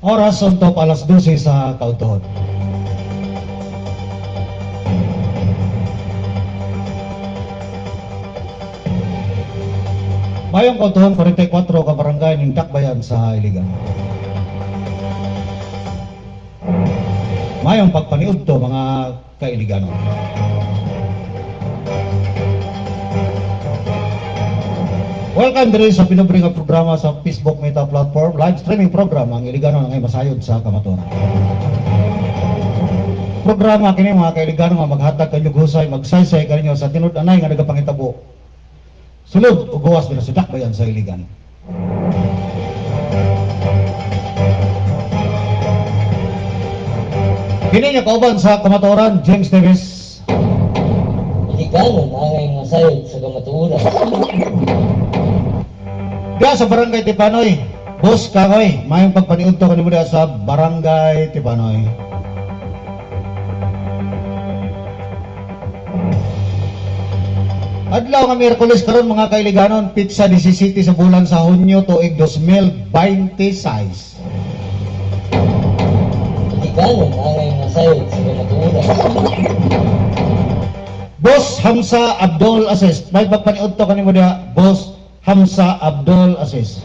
Oras untuk alas 12 sa kautuhon. Mayong kautuhon 44 ka barangay ning Dakbayan sa Iligan. Mayong pagpaniudto mga kailiganon. Welcome diri sa pinubri nga programa sa Facebook Meta Platform, live streaming program ang Iliganon ngay masayod sa kamatuoran. Programa kini mga kailiganon nga maghatag kanyog husay, magsaysay kaninyo sa tinud-anay nga nagapangitabo. Sulod ug gawas dira sa Dakbayan sa Iligan. Kini nga kauban sa kamatuoran, James Davis. Iliganon angay masayod sa kamatuoran. Diya sa Barangay Tipanoy, Boss Kakoy, mayong pagpaniudto kanimo diya sa Barangay Tipanoy. Adlaw nga Miyerkules karon mga kailiganon, pizza 17 sa bulan sa Hunyo tuig 2026. Iliganon angay masayod sa kamatuoran. Boss Hamza Abdul Aziz, may pagpaniudto kanimo diya, Boss Hamza Abdul Aziz.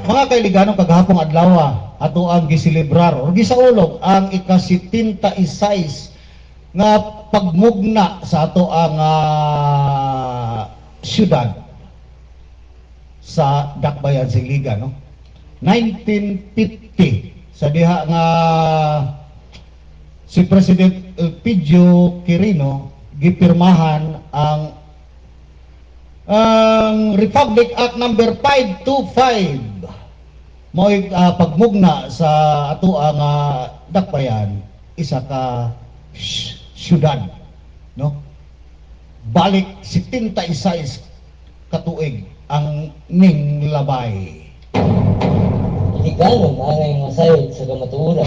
Mga kailiganon, kagahapong adlaw ato ang giselebrar o gisaulog ang ika-76 nga pagmugna sa ato ang syudad sa Dakbayan sa Iligan, no? 1950 sa diha nga si President Elpidio Quirino gipirmahan ang Republic Act number 525 mo'y pagmugna sa ato ang Dakbayan, isa ka syudad, no? Balik 76 katuig ang ning labay. Iliganon angay masayod sa kamatuoran.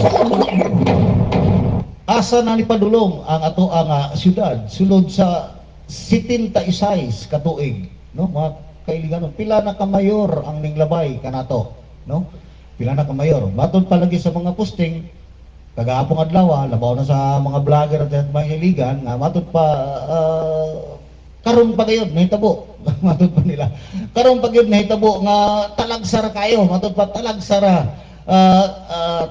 Asa na ni padulong ang ato ang syudad sulod sa 76 katuig, no? Mga kailiganon, pila na ka mayor ang ning labay kanato, no? Pila na ka mayor. Baton palagi sa mga posting kagahapong adlaw, labaw na sa mga vlogger at mga iligan nga matud pa karon pa gayud nahitabo. Matud pa nila karon pa gyud nahitabo nga talagsara kayo, matud pa talagsara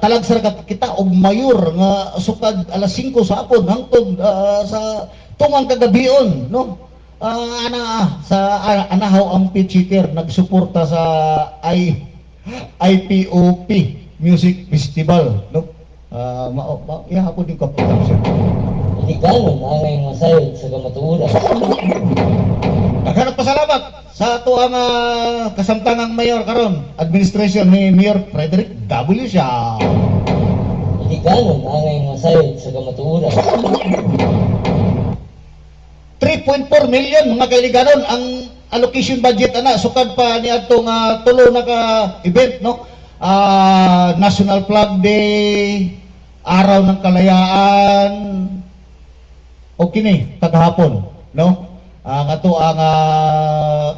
talagsara ka kita og mayor nga sukad alas 5 sa hapon hangtod sa tungang kagabion, no? Anahaw ang pitchhitter nagsuporta sa IPOP Music Festival, no? Ihapon din ko production. Iliganon angay masayod sa kamatuoran. Naghanap pasalamat sa ato ang kasamtangang mayor karon, administration ni Mayor Frederick W. Siao. Iliganon angay masayod sa kamatuoran. 3.4 million mga kailiganon ang allocation budget sukad pa ni atong tulo na ka event, no? National Flag Day, Araw ng Kalayaan, o kini kagahapon, no? Ang ato ang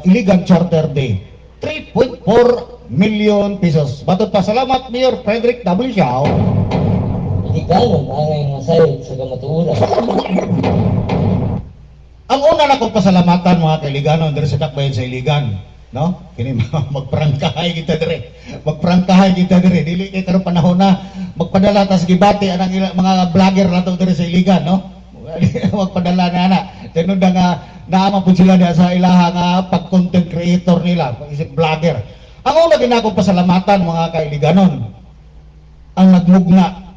Iligan Charter Day, 3.4 million pesos. Batot pa salamat Mayor Frederick W. Siao. Iliganon angay masayod sa kamatuoran. Ang una na kong pasalamatan mga kailiganon diri sa Dakbayan sa Iligan, no? Kini magprangkahay kita dire. Magprangkahay kita dire. Dili kay karon panahon na magpadala tas gibati anang mga vlogger nato dire sa Iligan, no? Magpadala na ana. Tinud nga naama pud sila diha sa ilaha nga pag-content creator nila, pag-isip vlogger. Ang una ginakong pasalamatan mga kailiganon, ang nagmugna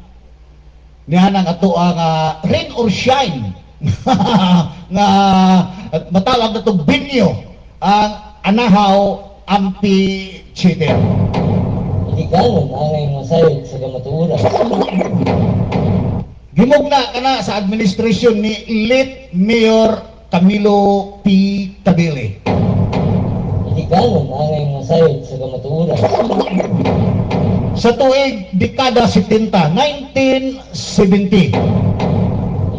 niya nang ato ang rain or shine nga matawag na to binyo ang Anahaw Amphitheater. Iliganon angay masayod sa kamatuoran. Gimugna kana sa administrasyon ni late Mayor Camilo P. Tabile. Iliganon angay masayod sa kamatuoran. Sa tuig dekada 70, 1970,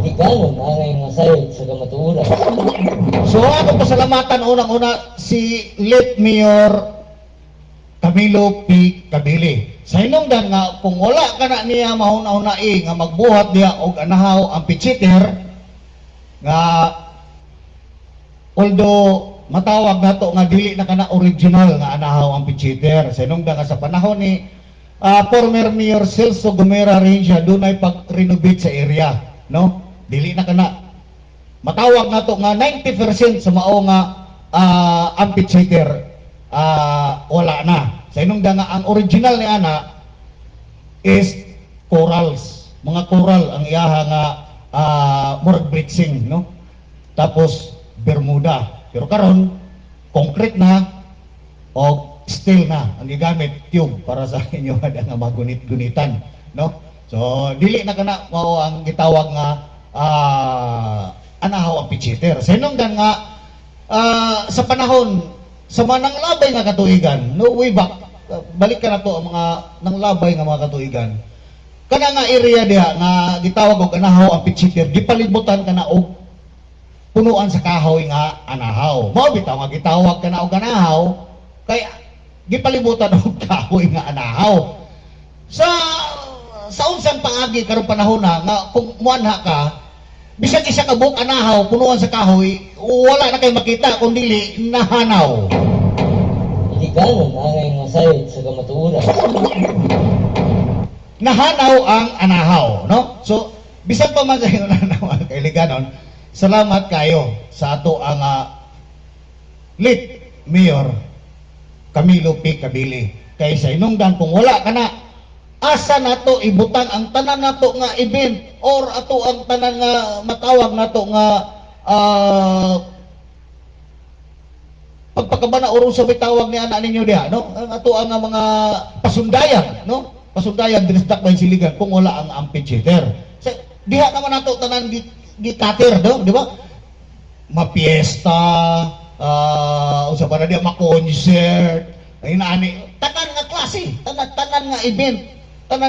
Iliganon angay mga sayod sa kamatuoran. So ako pasalamatan unang-una si late Mayor Camilo P. Cabili. Sa hinungdan nga kung wala ka na niya mahuna-hunai nga magbuhat niya og anahaw ang pitchiter nga although matawag nato nga dili na kana original nga anahaw ang pitchiter. Sa hinungdan nga sa panahon ni former Mayor Celso Gomera Rencia dunay pag-renovate sa area, no? Dili na kana matawag nato nga 90% sa mao nga amphitheater wala na. Sa hinungdan nga ang original ni ana is corals, mga coral ang iyaha nga murag bleaching, no? Tapos Bermuda. Pero karon concrete na o steel na ang gigamit, tube para sa inyo nga magunit-gunitan, no? So dili na kana mao ang gitawag nga anahaw ang pitchiter. Sa hinungdan nga sa panahon sa manang labay nga katuigan, no, way back, balik ka na to ang mga nang labay nga mga katuigan. Kana nga area diha nga gitawag og anahaw ang pitchiter, gipalibutan kana og punuan sa kahoy nga anahaw. Mao bitaw nga gitawag kana og anahaw kay gipalibutan og kahoy nga anahaw. Sa unsang paagi karon panahon na nga kung muanha ka bisag isa ka buok anahaw punuan sa kahoy, wala na kay makita kung dili nahanaw. Iliganon angay mga sayod sa kamatuoran. Nahanaw ang anahaw, no? So bisan pa man sa nahanaw kay liganon, salamat kayo sa ato ang late Mayor Camilo P. Cabili. Kay sa hinungdan kung wala ka na, asa nato ibutang ang tanan nato nga event or ato ang tanan nga matawag nato nga pagpakabana or sa bitawag ni ana ninyo diha, no? Ang ato ang mga pasundayan, no? Pasundayan district by Siligan kung wala ang amphitheater. Diha naman nato tanan gikater, no? Di ba? Mapiesta, usa pa na diya ma-concert, ay naani, tanan nga klase, tanan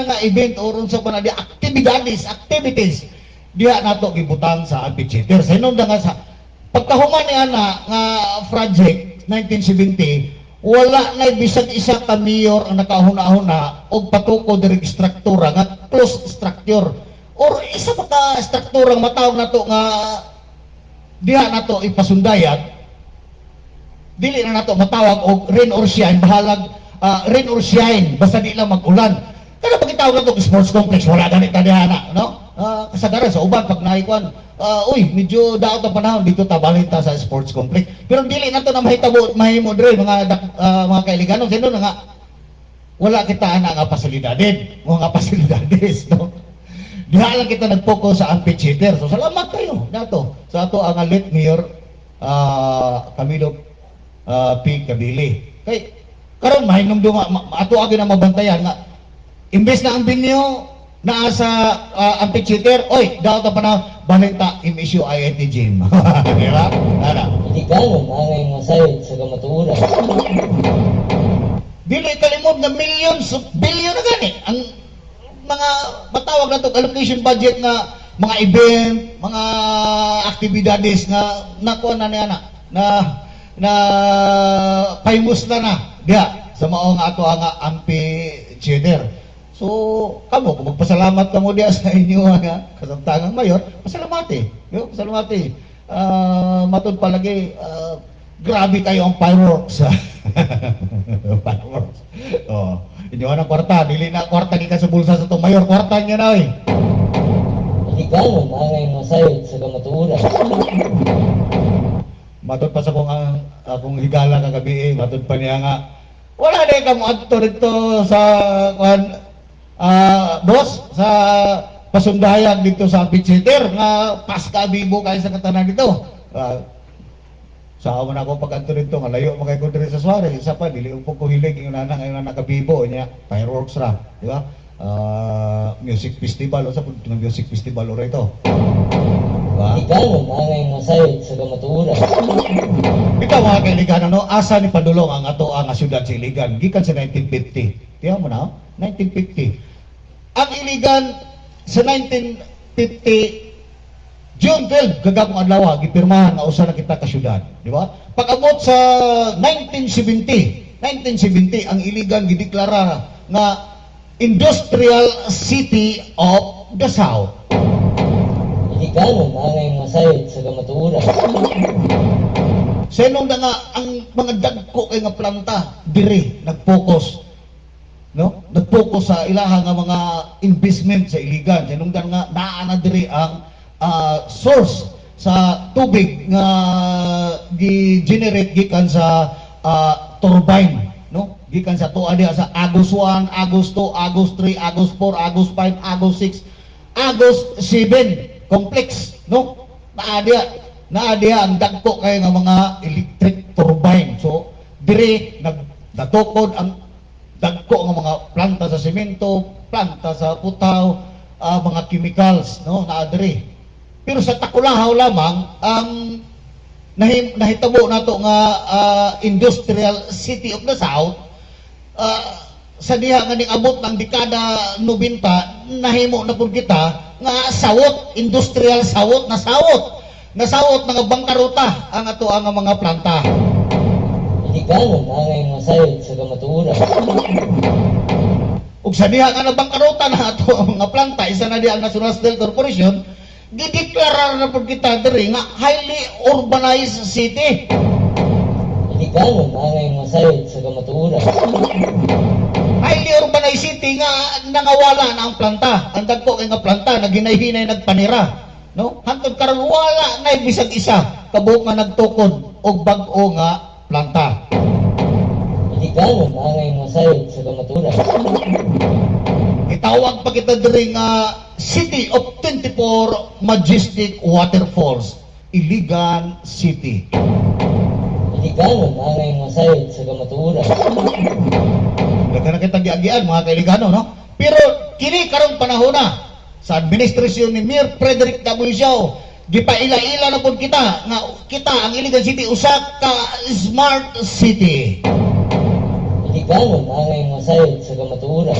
nga event or unsa pa na diya activities diha nato gibutang sa amphitheater. Sa hinungdan nga sa pagkahuman ni ana nga project 1970, wala na bisag isa ka mayor ang nakahuna-huna og patuko diri struktura nga close structure or isa pa ka struktura matawag nato nga diha nato ipasundayat, dili na nato matawag og rain or shine, bahalag rain or shine basta di lang mag-ulan. Kada pagitawag nato sports complex wala ganit ta diha na, no? Kasagaran sa uban pag naikuan, uy medyo daot ang panahon dito ta balita sa sports complex. Pero dili nato na mahimo diri mga kailigano sino na nga wala kita ana nga pasilidades, no? Diha lang kita nag-focus sa amphitheater. So salamat kayo nato sa ato ang late Mayor Camilo P. Cabili. Kay karon mahinumdum ato agi na mabantayan nga imbes na ang binyo naa sa amphitheater, oy daw ta pa na balita im-issue INT gym. Di ba? Iliganon angay mga sayod sa kamatuoran. Dili kalimot na millions, billion na gani ang mga matawag na to allocation budget nga mga event, mga aktibidades nga nakuha na niya na famous na diya sa mao nga ato ang amphitheater. So kamo kung magpasalamat kamo diya sa inyo nga kasamtangang mayor, pasalamati. Yo, pasalamati. Matud palagi grabe kayo ang fireworks. Fireworks. Oh, inyo ang kwarta, dili na kwarta kita sa bulsa sa to mayor, kwarta niya na oy. Iliganon angay mga sayod sa kamatuoran. Matud pa sa akong higala kagabi, matud pa niya nga wala na kamo adto dito sa boss sa pasundayan dito sa amphitheater nga paska bibo kayo sa katanan dito. Sa ako na ako pag adto dito nga layo magay ko diri sa Suarez, isa pa dili ko hilig yung nana kabibo niya fireworks ra, di ba? Music festival o sa music festival ora ito. Iliganon angay mga sayod sa kamatuoran. Ikaw mga kaibigan, no? Asa ni padulong ang ato ang syudad sa Iligan gikan sa 1950. Tiyan mo na, 1950. Ang Iligan sa 1950 June 12 gagapong adlaw gipirmahan nga usa na kita ka syudad, di ba? Pag-abot sa 1970 ang Iligan gideklara nga Industrial City of the South. Iliganon angay masayod sa kamatuoran. Sa inong nga ang mga dagko kay nga planta diri nag-focus, no? Nag-focus sa ilaha nga mga investment sa Iligan. Sa inong nga naa na diri ang source sa tubig nga gi-generate gikan sa turbine, no? Gikan sa tuwa diha sa Agos 1, Agos 2, Agos 3, Agos 4, Agos 5, Agos 6, Agos 7 complex, no? Naa diha ang dagko kay nga mga electric turbine. So dire nagdatukod ang dagko nga mga planta sa semento, planta sa putaw, mga chemicals, no? Naa dire. Pero sa Takulahaw lamang ang nahitabo nato nga Industrial City of the South, sa diha nga ning abot ng dekada 90 nahimo na pud kita nga sawot, industrial sawot na nga bangkaruta ang ato ang mga planta. Iliganon angay masayod sa kamatuoran. Ug sa diha nga nabangkaruta na ato ang mga planta, isa na diha ang National Steel Corporation, gideklara na pud kita diri nga highly urbanized city. Iliganon angay masayod sa kamatuoran. Highly urbanized city nga nangawala na ang planta. Ang dagko kay nga planta na ginayhinay nagpanira, no? Hantod karon wala na bisag isa kabuok nga nagtukod og bag-o nga planta. Iliganon angay masayod sa kamatuoran. Itawag pa kita diri nga City of 24 Majestic Waterfalls, Iligan City. Iliganon angay masayod sa kamatuoran. Daga na kita giagian mga kailigano, no? Pero kini karong panahon na sa administrasyon ni Mayor Frederick W. Siao, gipaila-ila na pud kita nga kita ang Iligan City usa ka smart city. Iliganon angay masayod sa kamatuoran.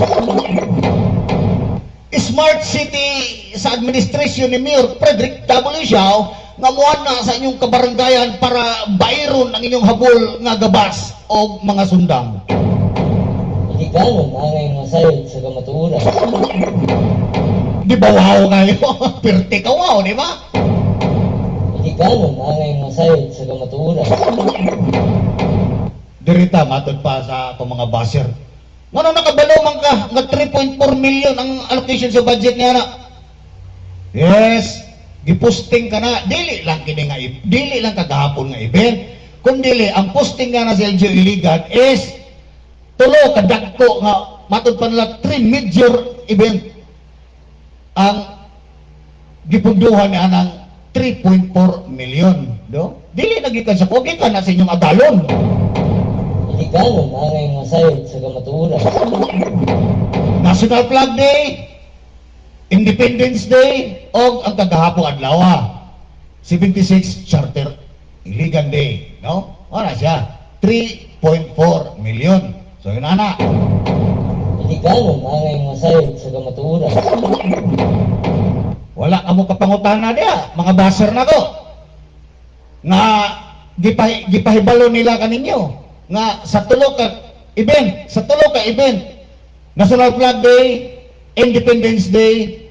Smart city sa administrasyon ni Mayor Frederick W. Siao nga muad na sa inyong kabaranggayan para bayron ang inyong habol nga gabas o mga sundang. Iliganon angay masayod sa kamatuoran. Di ba wow kayo? Pirte ka wow, di ba? Iliganon angay masayod sa kamatuoran. Dirita, matod pa sa itong mga baser. Ano nakabalo man ka? Nga 3.4 million ang allocation sa budget niya na. Yes, giposting ka na. Dili lang kini nga, dili lang kagahapon nga event. Kung dili, ang posting nga na sa LGU Iligan is tulo kadagko nga matod pa nila 3 major event ang gipunduhan niya ng 3.4 million. No? Dili nagikan sa kogikan na sa inyong agalon. Iliganon angay masayod sa kamatuoran. National Flag Day, Independence Day, o ang kagahapong adlaw 76 Charter Iligan Day, no? Wala siya 3.4 million. So yun ana. Iliganon angay masayod sa kamatuoran. Wala kamo kapangutan na diya, mga baser na ko. Nga gipahibalo nila kaninyo nga sa tulo ka event, National Flag Day, Independence Day,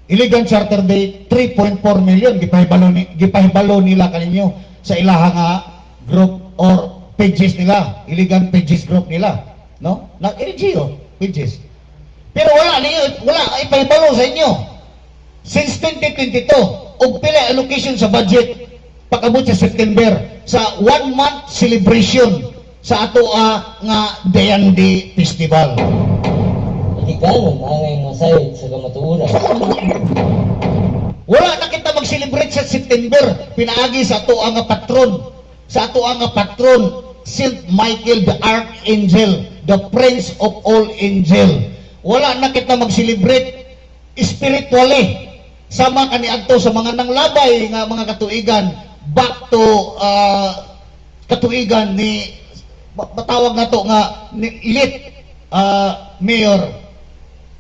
Iligan Charter Day, 3.4 million gipahibalo nila kaninyo sa ilaha nga group or pages nila, Iligan pages group nila, no? LGU pages. Pero wala ipahibalo sa inyo. Since 2022, og pila allocation sa budget pag-abot sa September sa 1 month celebration sa ato nga Dayandi Festival. Iliganon angay masayod sa kamatuoran. Wala na kita mag-celebrate sa September, pinaagi sa ato nga patron, Saint Michael the Archangel, the Prince of all Angel. Wala na kita mag-celebrate spiritually sama kaniadto sa mga nanglabay nga mga katuigan back to katuigan ni matawag na to nga ni late Mayor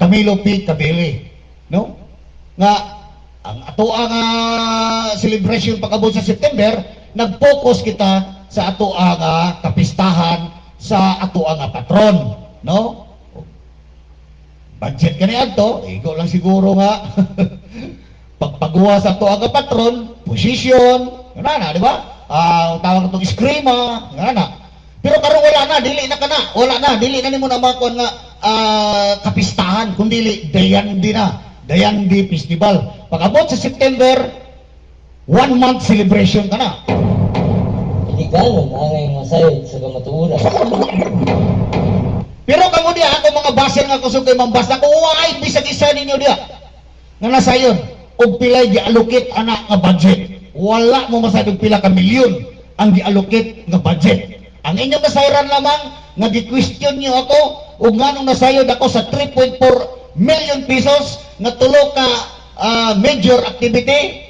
Camilo P. Cabelli, no? Nga ang ato ang celebration pag-abot sa September, nag-focus kita sa ato ang kapistahan sa ato ang patron, no? Budget kani adto, ikaw lang siguro nga pagpagawa sa ato ang patron, position, na, di ba? Tawag itong eskrima, na. Pero karon wala na, dili na kana, wala na, dili na nimo na makon nga kapistahan, kundi dayandi na, dayandi festival. Pag-abot sa September, 1 month celebration ka na. Iliganon ang ngayong masayod sa kamatuuran. Pero kamo diya, ako mga baser nga kusog kay mambasa, kung uwaay, bisag isa ninyo diya, nga nasayon, og pilay gi-allocate anak nga budget. Wala mo masadong pila ka milyon ang gi-allocate nga budget. Ang inyong nasayran lamang, nga gi-question nyo ako, ug nganong nasayod ako sa 3.4 million pesos, nga tulo ka major activity,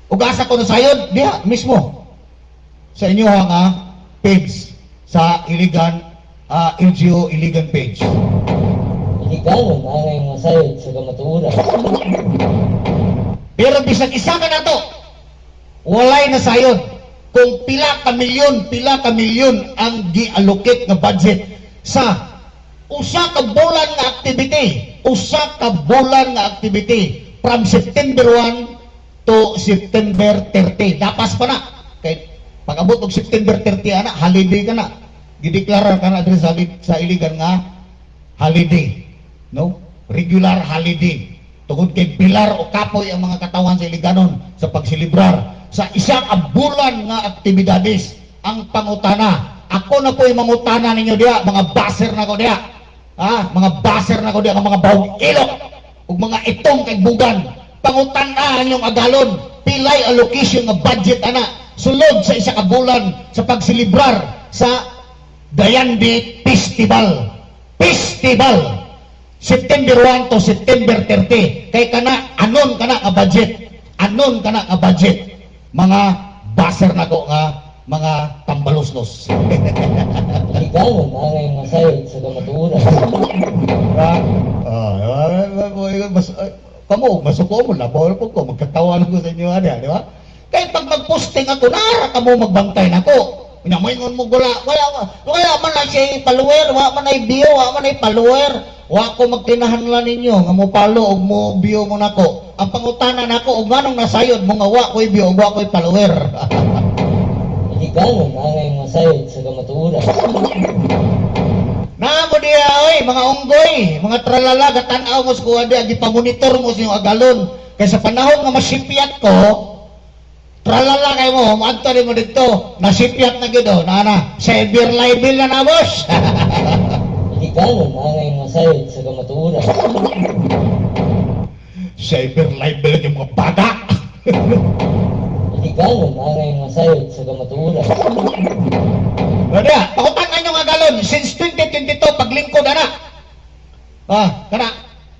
ug asa ko nasayod, diya, mismo, sa inyo nga page, sa Iligan, LGU Iligan page. Iliganon ang ngayong masayod sa kamatuuran. Pero bisag isa ka na to, walay na sayod. Kung pila ka milyon ang gi-allocate nga budget sa usa ka bulan nga activity, from September 1 to September 30. Dapas pa na. Kay pag-abot og September 30 ana, holiday ka na. Gideklarar ka na diri sa Iligan nga holiday, no? Regular holiday. Tungod kay pilar o kapoy ang mga katawan sa Iliganon sa pagsilibrar sa isang bulan nga aktibidades. Ang pangutana, ako na po'y mangutana ninyo diya, mga baser na ko diya, mga baser na ko diya, mga bawang ilok ug mga itong kay bugan, pangutana ninyong agalon, pilay allocation nga budget ana sulod sa isa ka bulan sa pagsilibrar sa Dayandi Festival. September 1 to September 30. Kay kana anon kana nga budget. Mga baser na ko nga mga tambaloslos. Iliganon ang ngayong masayod sa kamatuuran. Kamo, masuko mo, labor po ko, magkatawa ko sa inyo, di ba? Kaya pag mag-posting ako, nara ka mo magbantay na ko. Pinamoyngon mo gula, wala man na siya follower, wala man na view, wala man na follower. Wa ko magtinahanlan ninyo, nga mo follow, o mo view mo na ko. Ang pangutana na ko, o ganong nasayod mo nga wa ko'y view, o wa ko'y follower. Iliganon ang ngayong masayod sa kamatuuran. Namo diya, oy, mga unggoy, mga tralala, gatanaw mo sa kuha diya, gipamonitor mo sa iyong agalon. Kaya sa panahon nga masipyat ko, tralala kayo mo, maadto rin mo dito, nasipyat na gido, severe libel na na, boss. Iliganon ang ngayong masayod sa kamatuuran. Cyber libel yung mga bata. Iliganon ang ngayong masayod sa kamatuuran. Wala, pakutan na nyo nga galon, since 2022, paglingkod na. Kana,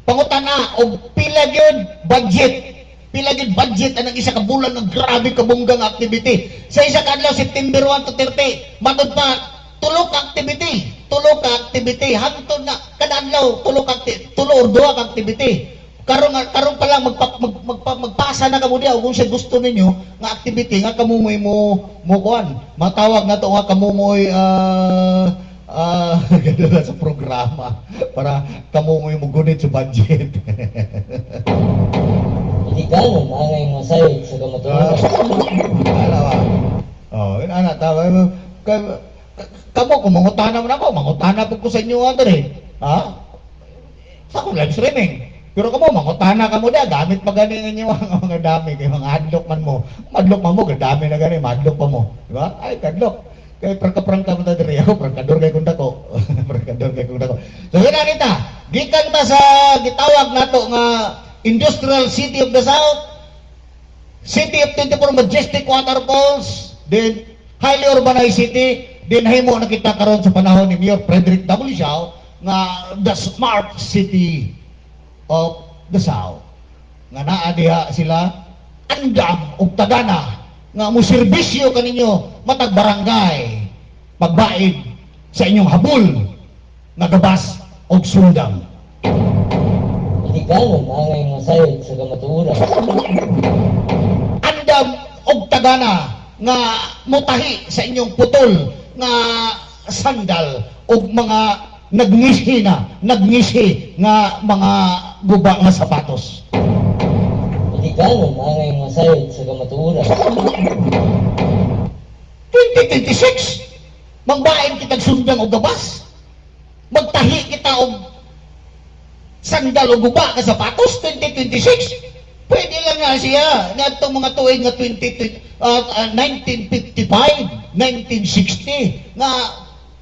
pangutan na, o pila yun budget anang isa ka bulan ng grabe kabunggang activity. Sa isa ka adlaw, September 1 to 30, matod pa, tulog ka activity, hantod na, kada adlaw, tulo or duha ka activity. Karon pa lang magpasa na kamo diya kung siya gusto ninyo nga activity nga kamumoy mo kuan matawag na to nga kamumoy ganda sa programa para kamumoy mo gunit sa budget. Iliganon ang ngayong masayod sa kamatuuran. Alawa. Yun ana tawa kamo kung mangutana mo na ako, mangutana po ko sa inyo nga diri. Sa akong live streaming. Pero kamo, mangutana ka mo diya, gamit pa ganin ninyo ang mga dami, kay mga adlock man mo, gadami na ganin, madlock pa mo. Diba? Ay, kadlock. Kaya prangka mo ta diri ako, prangkador kay kunda ko. So, yun na kita. Gikan ta sa gitawag nato nga Industrial City of the South, City of 24 Majestic Waterfalls, then highly urbanized city, then himo na kita karon sa panahon ni Mayor Frederick W. Siao nga the smart city of the South. Nga naa diha sila andam ug tagana nga mo serbisyo kaninyo matag barangay pagbaid sa inyong habol nga gabas og sundang. Iliganon angay mga sayod sa kamatuoran. Andam og tagana nga mutahi sa inyong putol nga sandal og mga nagnisi nga mga guba nga sapatos. Iliganon angay mga sayod sa kamatuoran. 2026 magbain kitag sundang og gabas. Magtahi kita og sandal o guba ka sapatos 2026. Pwede lang nga siya na itong mga tuig nga 1955, 1960 nga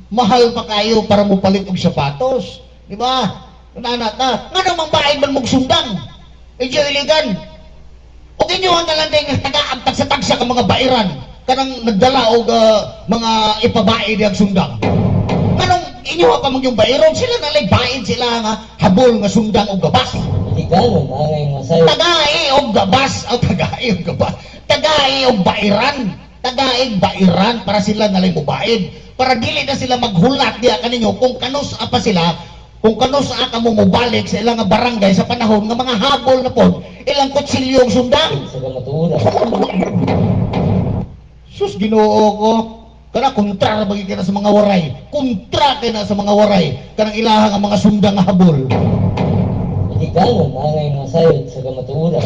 mahal pa kayo para mo palit og sapatos. Di ba? Nanat na. Nga namang bahay man mong sundang. Medyo iligan. O inyo ang nalanday nga taga-amtag sa tagsa ka mga bairan. Kanang nagdala og mga ipabae diyang sundang. Anong inyo pa mong yung bairon? Sila nalay bain sila nga habol nga sundang og gabas. Iliganon angay mga sayod. Tagai og gabas. Tagai og gabas. Tagai og bairan. Tagai bairan para sila nalay mubaid. Para dili na sila maghulat diya kaninyo kung kanus apa sila, kung kanus ka mo mobalik sa ilang barangay sa panahon nga mga habol na pod ilang kutsilyong sundang. Sa kamatuoran. Sus Ginoo ko, kana kontra bagi kana sa mga waray. Kontra kana sa mga waray kanang ilahang ang mga sundang nga habol. Iliganon angay mga sayod sa kamatuoran.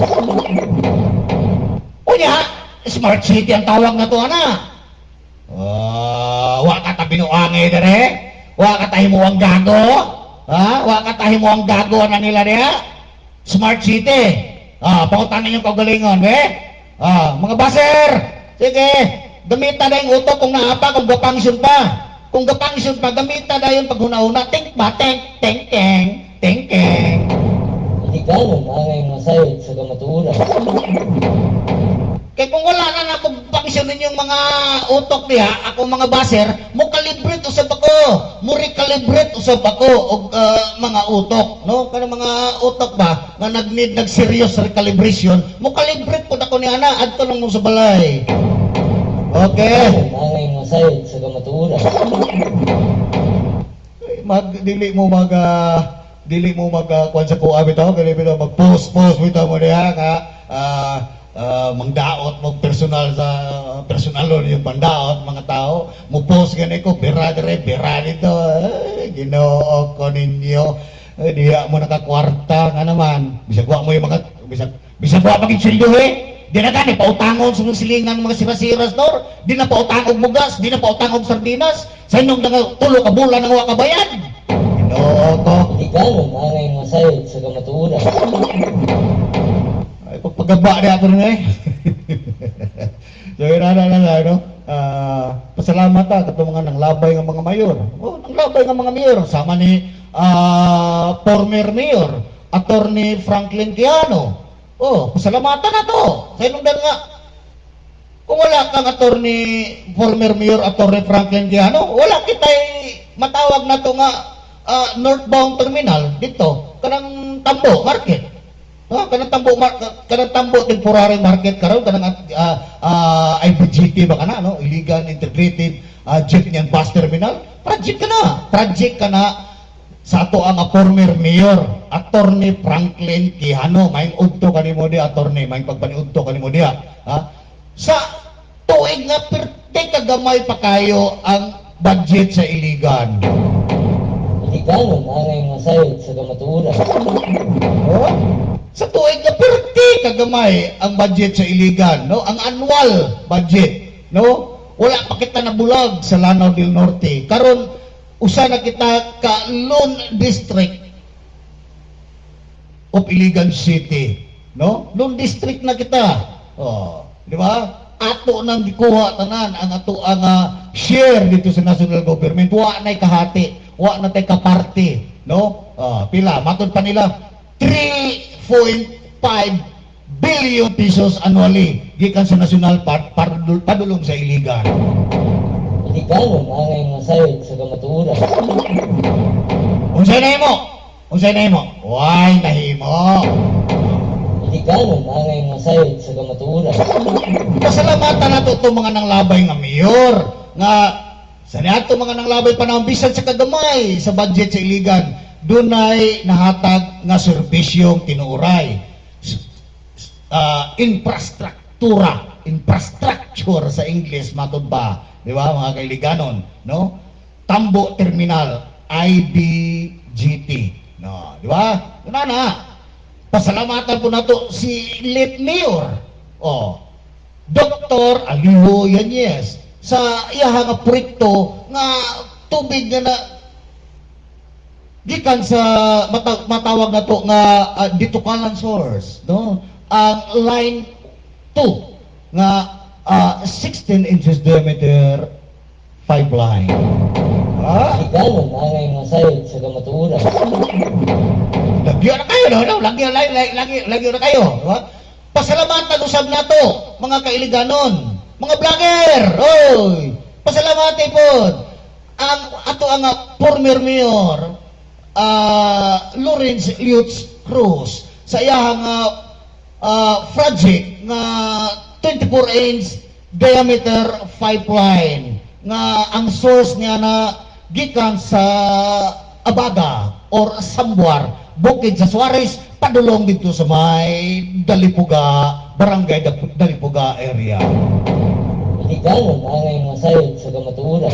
Unya, smart city ang tawag na to ana. Wa ka ta binuangay dere. Wa ka ta himuang gago. Ha? Wa ka ta himuang gago na nila diha. Smart city. Pautan ninyo kagalingon, be. Mga baser. Sige, gamitan na yung utok kung naapa, kung gapangsyon pa. Kung gapangsyon pa, gamitan na yung paghuna-una. Tink ba? Tink, tink, tink, tink, tink. Iliganon angay mga sayod sa kamatuoran. Kaya kung wala na napagpangsyon ninyong mga utok niya, ako mga baser, mo kalibrate usab ako. Mo recalibrate usab ako og mga utok, no? Kana mga utok ba nga nag-serious recalibration, mo kalibrate pud ako ni ana adto lang mo sa balay. Okay. Iliganon angay mga sayod sa kamatuoran. Dili mo mag kwan sa kuha bitaw, kaya bitaw mag-post bitaw mo diha ka mangdaot mo personal yung pandaot mga tao mo post gani ko bira dito Ginoo ko ninyo diya mo nakakwarta nga naman bisag wa mo yung mga bisag wa maging sildo di na gani pautangon sa silingan mga sirasiras dor di na pautangog mo gas di na pautangog sardinas sa inyong tulo ka bulan ang wa kabayan Ginoo ko Iliganon angay mga sayod sa kamatuoran. ay pagpagaba niya ako rin so no? Pasalamat kato mga nanglabay ng mga mayor nanglabay ng mga mayor sama ni former mayor Attorney Franklin Quijano pasalamatan na to sa inong nga kung wala kang former mayor Attorney Franklin Quijano wala kita'y matawag na to nga northbound terminal dito kanang Tambo Market kanang tambo temporary market karon kanang IBGT ba kana no illegal integrated jeepney and bus terminal project kana sa ato ang former mayor Attorney Franklin Quijano maing udto kanimo di attorney maing pagpaniudto kanimo diha sa tuig nga perte kagamay pa kayo ang budget sa iligan. Iliganon angay mga sayod sa kamatuoran. Sa tuig na perti kagamay ang budget sa iligan, no? Ang annual budget, no? Wala pa kita nabulag sa Lanao del Norte. Karon usa na kita ka Lone District of Iligan City, no? Lone District na kita. Di ba? Ato nang gikuha tanan ang ato ang share dito sa national government. Wa nay kahati, wa na tay kaparte, no? Pila matud pa nila 3.5 billion pesos annually gikan sa national padulong sa iligan. Iliganon angay mga sayod sa kamatuoran. Unsay nahimo? Why nahimo? Iliganon angay mga sayod sa kamatuoran. Pasalamatan nato itong mga nanglabay nga mayor nga sa niadto mga nanglabay panahon bisan sa kagamay sa budget sa iligan dunay nahatag nga serbisyong tinuray. Infrastructure sa English matud ba, di ba mga kailiganon, no? Tambo Terminal, IBGT, no, di ba? Na, pasalamatan po nato si late Mayor, Dr. Aliho Yanyes, sa iyahang nga proyekto nga tubig na gikan sa matawag na to nga Ditukalan source, no? Ang line 2 nga 16 inches diameter pipeline. Liganon angay mga sayod sa kamatuoran. Lagyo na kayo, no? Lagyo na kayo, diba? Pasalamatan usab nato mga kailiganon, mga vlogger. Oy, pasalamatan po ang ato ang former mayor Lawrence Lutz Cruz sa iyang project nga 24-inch diameter pipeline nga ang source niya na gikan sa Abaga or Sambuar, bukid sa Suarez, padulong dito sa may Dalipuga, barangay Dalipuga area. Liganon angay mga sayod sa kamatuoran.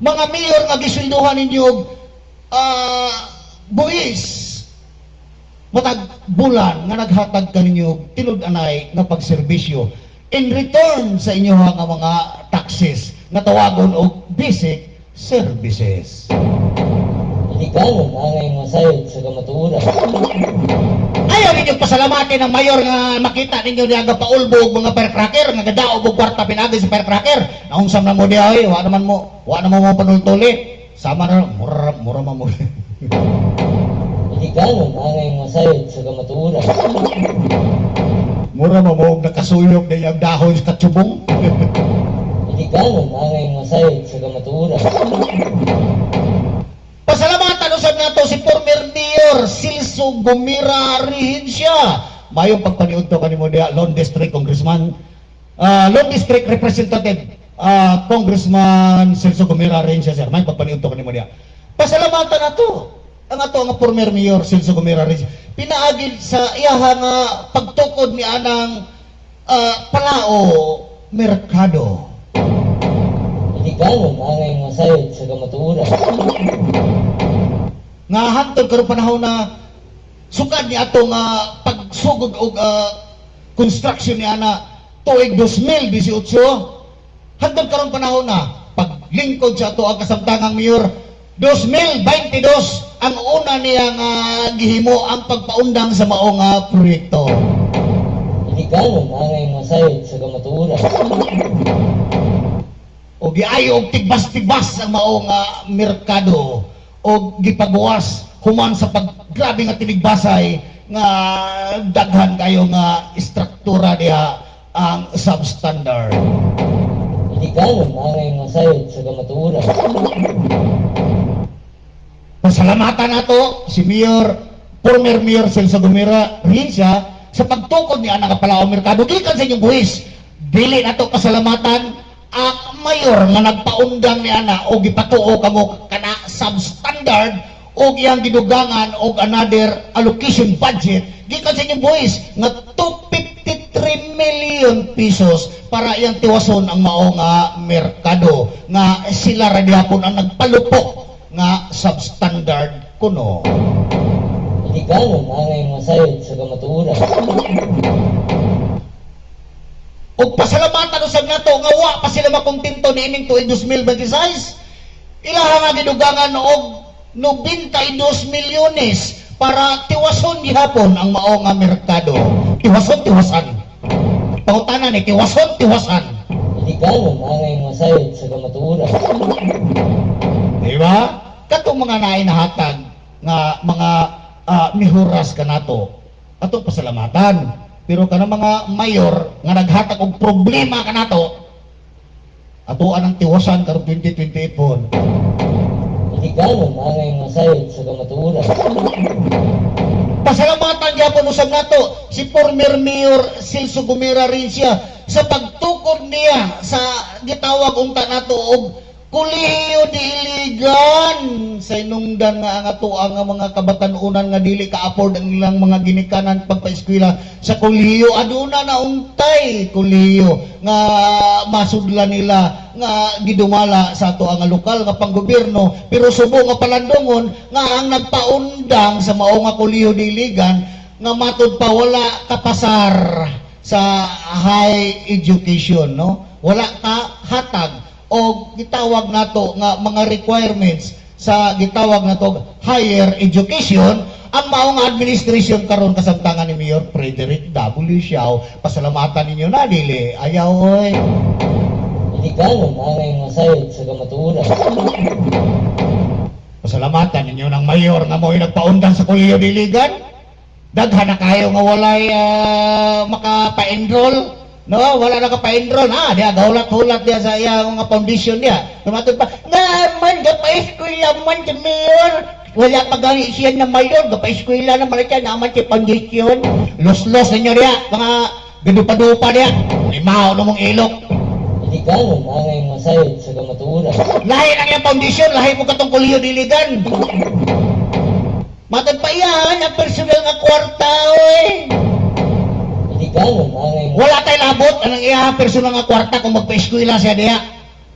Mga mayor nga gisulduhan ninyo buwis matag bulan nga naghatag kaninyo tinud-anay nga pagserbisyo in return sa inyo nga mga taxes nga tawagon og basic services. Liganon angay mga sayod sa kamatuoran. Ayaw ninyo pasalamatin ang mayor nga makita ninyo niya nga paulbog mga firecracker nga gadaog og kwarta pinagi sa firecracker. Naunsam na mo diha wa naman mo panultuli. Sama na mura mo. Liganon angay mga sayod sa kamatuoran. Mura mo nakasuyok na yung dahon sa katsubong. Liganon angay mga sayod sa kamatuoran. Pasalamatan usab nato si former mayor Silso Gomira Rehencia. Mayong pagpaniudto kanimo diha Lone District Congressman, Lone District Representative Congressman Silso Gomira Rehencia, sir. May pagpaniudto kanimo diha. Pasalamatan nato ang ato nga former mayor Silso Gomira Rehencia. Pinaagid sa iyaha nga pagtukod ni anang palao merkado. Liganon angay mga sayod sa kamatuoran. Nga hantod karon panahon na sukad ni ato nga pagsugod og construction ni ana tuig 2018, hantod karon panahon na paglingkod sa ato ang kasamtangang mayor 2022 ang una niya nga gihimo ang pagpaundang sa mao nga proyekto. Liganon angay mga sayod sa kamatuoran. O giayo og tigbas-tigbas ang mao nga merkado o gipagawas human sa paggrabe nga tinigbasay nga daghan kayo nga istruktura diha ang substandard. Liganon angay mga sayod sa kamatuoran. Pasalamatan nato si former Mayor Silso Gomira Rehencia sa pagtukod ni ana nga palao merkado gikan sa inyong buhis. Dili nato pasalamatan ang mayor nga nagpaundang ni ana o gipatuo kamo kana substandard o iyang gidugangan og another allocation budget gikan sa inyong buhis nga 253 million pesos para iyang tiwason ang mao nga merkado nga sila ra gihapon ang nagpalupok nga substandard kuno. Liganon angay mga sayod sa kamatuoran. O pasalamatan usab nato nga wa pa sila makontento niining tuig 2026. Ilaha nga gidugangan og 92 milyones para tiwason gihapon ang mao nga merkado. Tiwason. Pangutanan ni tiwason. Liganon angay mga sayod sa kamatuoran. Di ba? Katong mga nainahatag nga mga mihuras kanato atong pasalamatan. Pero kanang mga mayor nga naghatag og problema kanato atoan ang tiwasan karong 2028 po. Liganon angay mga sayod sa kamatuoran. Pasalamatan gyapon usab nato si former mayor Silso Gomira Rehencia sa pagtukod niya sa gitawag unta nato og Kolehiyo diligan sa inungdan nga ang atuang nga mga kabatanunan nga dili ka-afford ang ilang mga ginikanan pagpa-eskwela sa kolehiyo. Aduna na untay kolehiyo nga masudlan nila nga gidumala sa ato ang lokal nga panggobyerno, pero subo nga palandongon nga ang nagpaundang sa mao nga kolehiyo diligan nga matud pa wala kapasar sa high education, no? Wala ka hatag o gitawag nato nga mga requirements sa gitawag nato higher education. Ang mao nga administration karon kasamtangan ni Mayor Frederick W. Siao, pasalamatan ninyo na dili ayaw oy. Iliganon ang mga sayod sa kamatuoran. Pasalamatan ninyo ng mayor nga mo'y nagpaundan sa kolehiyo diligan. Daghan na kayo nga walay makapa-enroll. No, wala na pa-enroll. Diya gahulat-hulat diya sa iya nga foundation diya. Tumatod pa, naman, gapa-eskwela man si Mayor. Wala pa gani siya na mayor, gapa-eskwela naman siya, naman si foundation. Los-los ninyo diya, mga gadupa-dupa diya. Limaw na mong ilok. Iliganon ang mga sayod sa kamatuoran. Lahi lang yung foundation, lahi mo katong kolehiyo diligan. Matod pa yan, ang personal nga kwarta, oy. Iliganon ang Wala tayo labot, anong iya personal nga kwarta kung magpa-eskwela siya diya.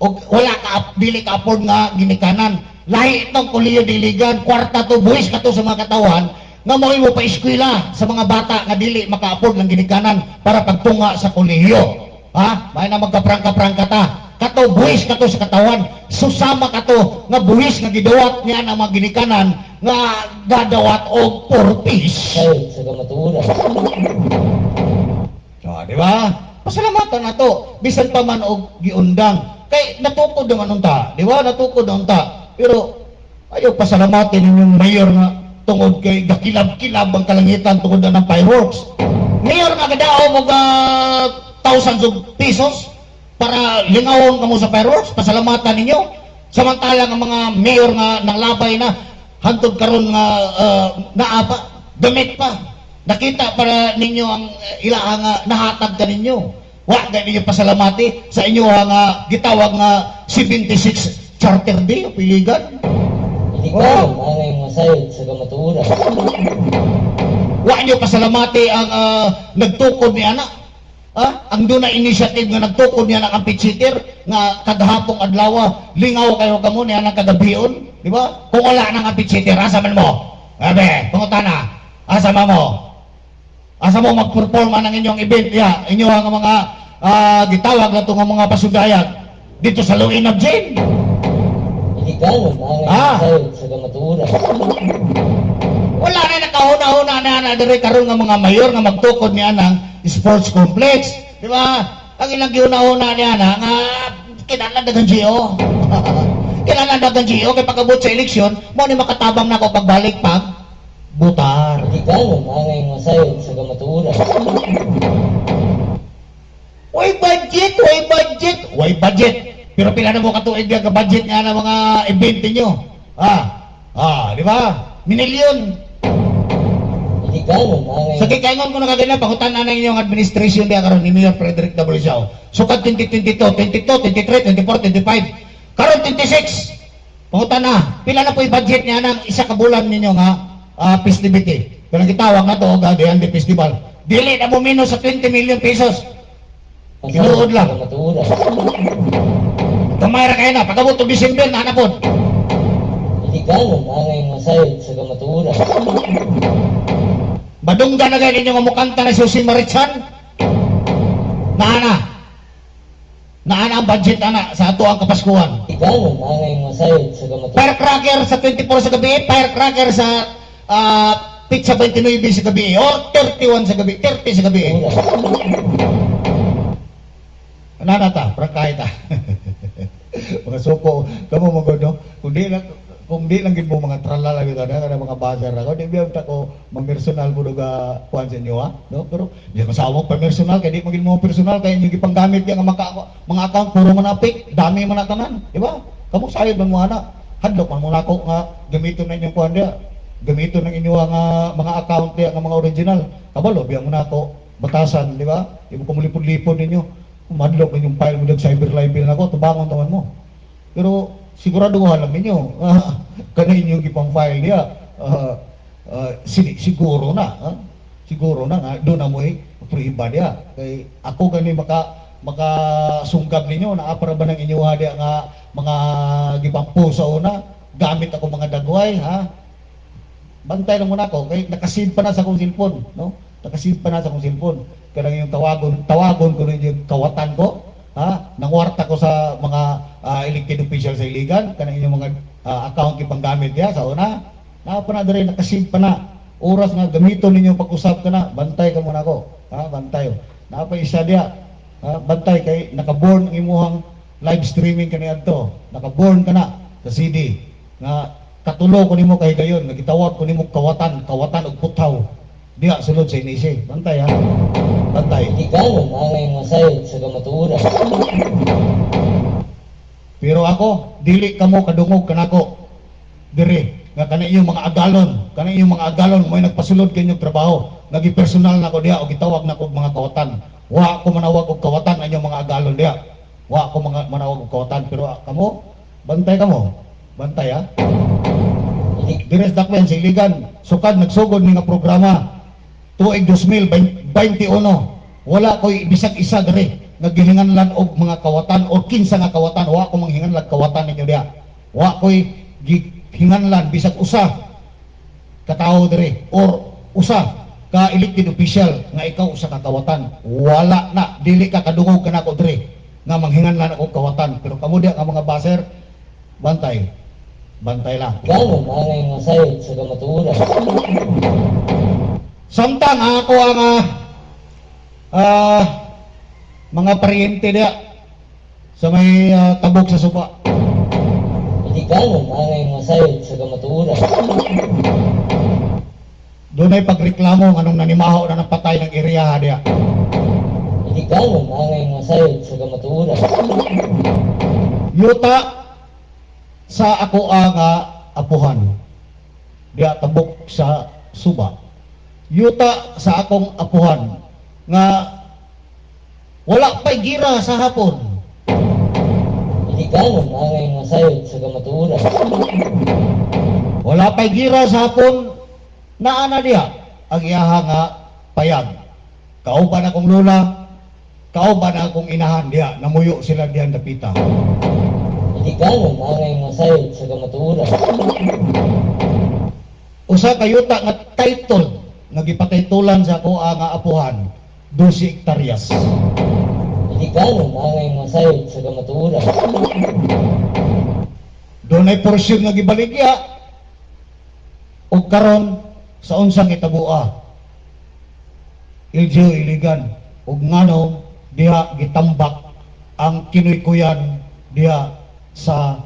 O wala ka, dili ka afford nga ginikanan. Lahi itong kolehiyo diligan, kwarta to, buwis ka to sa mga katawan, nga mo pa eskwela sa mga bata nga dili maka-afford ng ginikanan para pagtunga sa kolehiyo. Ha? May na magkaprangka-prangka ta. Kato buwis kato sa katawan, susama kato nga buwis nga gidawat niya ang mga ginikanan nga gadawat og purpose. sayod sa kamatuoran. Di ba? Pasalamatan na to. Bisan pa man og giundang. Kay natukod naman unta, di ba? Natukod na unta. Pero ayaw pasalamatin ninyong mayor nga tungod kay gakilab-kilab ang kalangitan tungod na ng fireworks. Mayor nga gadao mo thousands of pesos para lingawon kamo sa fireworks. Pasalamatan ninyo. Samantala ang mga mayor nga nanglabay na hantod karon nga naapa, damit pa. Nakita para ninyo ang ilaha nga nahatag ka ninyo. Wa gani ninyo pasalamati sa inyo nga gitawag nga 76 Charter Day o piligan. Iliganon ang mga sayod sa kamatuoran. Wa nyo pasalamati ang nagtukod ni anak. Ang doon na initiative nga nagtukod niya ng amphitheater nga kadahapong adlaw lingaw kayo kamo niya ng kagabion, di ba? Kung wala nang amphitheater, asa man mo? Abe, pangutana, asa mo? Asa mo mag-perform ang inyong event ya, inyo ang mga gitawag na itong mga pasugayag dito sa Luin of Jane. Iliganon ang mga sayod sa kamatuoran. Wala na nakahuna-huna na dire karon nga mga mayor nga magtukod niya ng sports complex, di ba? Ang ilang giuna-una niya na nga kinahanglan dagang GO. Kinahanglan dagang GO kay pagabot sa eleksyon, mo ni makatabang na ko pagbalik pag butar. Iliganon ang mga sayod sa kamatuoran. Way budget, way budget, way budget. Pero pila na mo katuig nga budget nga ng mga event niyo. Di ba? Minilyon. Iliganon ang Sa kikaingon ko na kagana, pangutan na inyong administration diya karon ni Mayor Frederick W. Siao. Sukad 2022, 22, 23, 24, 25. Karon 26. Pangutan na. Pila na po yung budget niya ng isa ka bulan ninyo nga festivity. Kung gitawag na to, Gadiande Festival. Dili na mo minus sa 20 million pesos. Tinuod lang. kamatuoran. Kamayra kayo na. Pagabot to December na hanapon. Iliganon ang mga sayod sa kamatuoran. Madungga na kayo ninyo nga mukanta na Susi Marichan. Naana ang budget ana sa ato ang kapaskuhan. Iliganon ang mga sayod sa kamatuoran. Firecracker sa 24 sa gabi, firecracker sa pizza 29 sa gabi, o 31 sa gabi, 30 sa gabi. Nanata, prangkay ta. Mga suko, kamo mo no? Kung di lang gid mo mga tralala gyud ana mga bazar ako, di biya ta ko personal mo duga kuan sa inyo no? Pero di masawa pa personal kay di magin mo personal kay inyo gipanggamit yang mga account puro manapik, dami man na tanan, di ba? Kamo sayod man mo ana. Hadlok man mo nako nga gamiton na inyong kuan dia. Gamiton ng inyo nga mga account dia nga mga original. Kabalo biya mo nako batasan, di ba? Di mo kumulipod-lipod ninyo. Madlok na yung file mo dyan cyber libel na ko, tubangon naman mo. Pero sigurado ko alam ninyo, kana inyong ipang-file niya, siguro na, siguro na nga, doon na mo prohiba niya. Kay ako gani makasunggab ninyo, naapara ba ng inyo diya nga mga gipampo sa una, gamit ako mga dagway, ha? Bantay lang muna ako, kay nakasid pa na sa akong cellphone, no? Nakasid pa na sa akong cellphone. Kaya yung tawagon ko rin yung kawatan ko, ha? Nangwarta ko sa mga elected official sa iligan, kanang inyong mga account ipanggamit ya sa una. Pa na dere nakasid pa na. Oras nga gamiton ninyo pag-usap ka na, bantay ka muna ako. Ha, bantay. Napa isa dia. Ha, bantay kay naka-born ang imuhang live streaming kaniadto. Naka-born ka na sa CD. Nga katulo ko nimo kay dayon, nagitawag ko nimo kawatan og putaw. Diya sulod sa inisi. Bantay ha. Bantay. Hindi ganon angay masayod sa kamatuuran. Pero ako, dili kamo kadungog kanako. Dire, nga kanang iyong mga agalon, mo nagpasulod kanyang trabaho. Nagi personal nako diha o gitawag nako og mga kawatan. Wa ko manawag og kawatan ang inyong mga agalon diha. Wa ko manawag og kawatan, pero kamo, bantay kamo. Bantay ha. Dire sa dakwen sa iligan, sukad nagsugod ni nga programa tuig 2021. Wala ko'y bisag isa dire naghihinganlan og mga kawatan o kinsa nga kawatan. Wa ko manghinganlan kawatan ninyo diha. Wa ko'y hinganlan bisag usa ka tawo dire or usa ka elected official nga ikaw usa ka kawatan. Wala na, dili ka kadungog kanako dire nga manghinganlan og kawatan. Pero kamo diha nga mga baser, bantay. Bantay lang. Ganon angay masayod sa kamatuuran. Samtang ako ang mga paryente diya sa may tabok sa suba. Hindi ganon angay masayod sa kamatuuran. Doon ay pagreklamo anong nanimaho na ng patay ng iriyaha diya. Hindi ganon angay masayod sa kamatuuran. Yuta sa ako ang apuhan diya tabok sa suba. Yuta sa akong apuhan nga wala pa'y gira sa hapon. Hindi ganon angay masayod sa kamatuuran. Wala pa'y gira sa hapon, naana diha ang iyaha nga payag. Kauban akong lula, kauban akong inahan diha, namuyo sila diyan dapita. Hindi ganon angay masayod sa kamatuuran. Usa kayuta nga title nga gipatitulan sa ako nga apuhan, 12 hektaryas. Hindi ganon angay masayod sa kamatuuran. Doon ay porsyon nga gibaligya o karon sa unsang itabua. Iljo iligan ug ngano diha gitambak ang kinuykuyan diha sa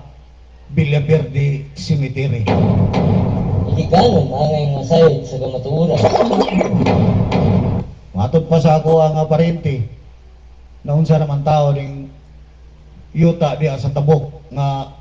Villaverde Cemetery. Hindi ganon angay masayod sa kamatuuran. Matod pa sa ako ang parente na unsa naman tao ning yuta diha sa tabok nga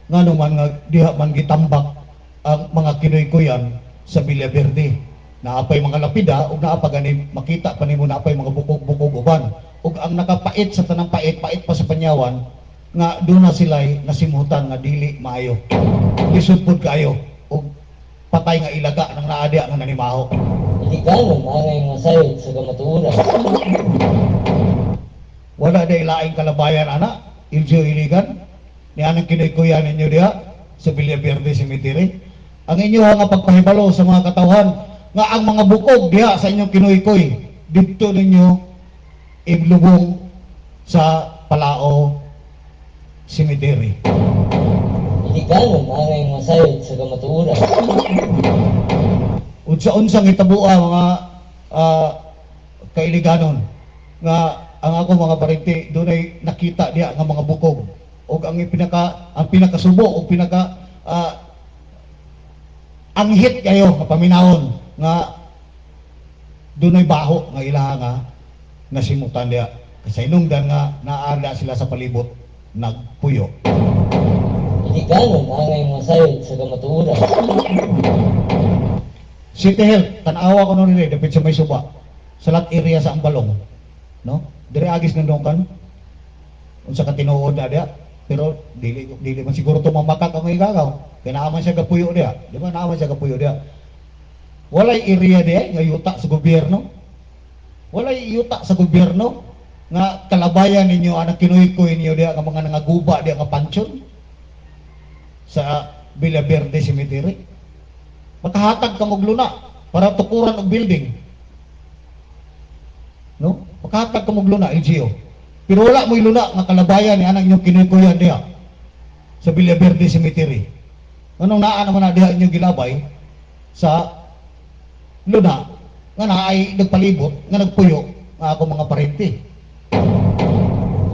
ngano man nga diha man gitambak ang mga kinuykuyan sa Villaverde. Naapay mga lapida ug naapa gani makita pa nimo naapay mga bukog-bukog uban. Ug ang nakapait sa tanang pait pa sa Panyawan nga doon na sila'y nasimutan nga dili maayo. Lisod pud kayo ug patay nga ilaga ng naadya nga nanimaho. Hindi ganon angay masayod sa kamatuuran. Wala day laing kalabayan ana, Iljo iligan. Ni anang kinuykuyan ninyo diha sa Villaverde Cemetery. Ang inyo nga pagpahibalo sa mga katawhan nga ang mga bukog diha sa inyong kinuykoy didto ninyo iblubong sa Palao Cemetery. Hindi ganon angay masayod sa kamatuuran. Unsa-unsang itabua mga kailiganon nga ang ako mga parente doon ay nakita diya nga mga bukog ug ang pinakasubo ug anghit kayo nga paminahon nga doon ay baho nga ilaha nga nasimutan diya kasi inungdan nga naarda sila sa palibot nagpuyo. Hindi ganon angay masayod sa kamatuuran. City Health, tanawa ko nun nila, dapit sa may suba, sa lot area sa Ambalong, no? Dire agis ng dongkan, unsa ka tinuod na diya, pero dili man siguro tumamakak ang igagaw. Kaya naaman siya gapuyo diya. Di ba naaman siya gapuyo diya? Walay area diya nga yuta sa gobyerno. Walay yuta sa gobyerno nga kalabayan ninyo anang kinuy-kuy niyo diya nga mga nangaguba diya nga pansyon sa Villa Verde Cemetery. Makahatag ka og luna para tukuran og building. No? Makahatag ka og luna LGU. Pero wala mo luna nga kalabayan ni anang inyong kinuy-kuyan diya sa Villa Verde Cemetery. Anong naa naman na diha inyong gilabay sa luna nga naay nagpalibot nga nagpuyo nga ako mga parente.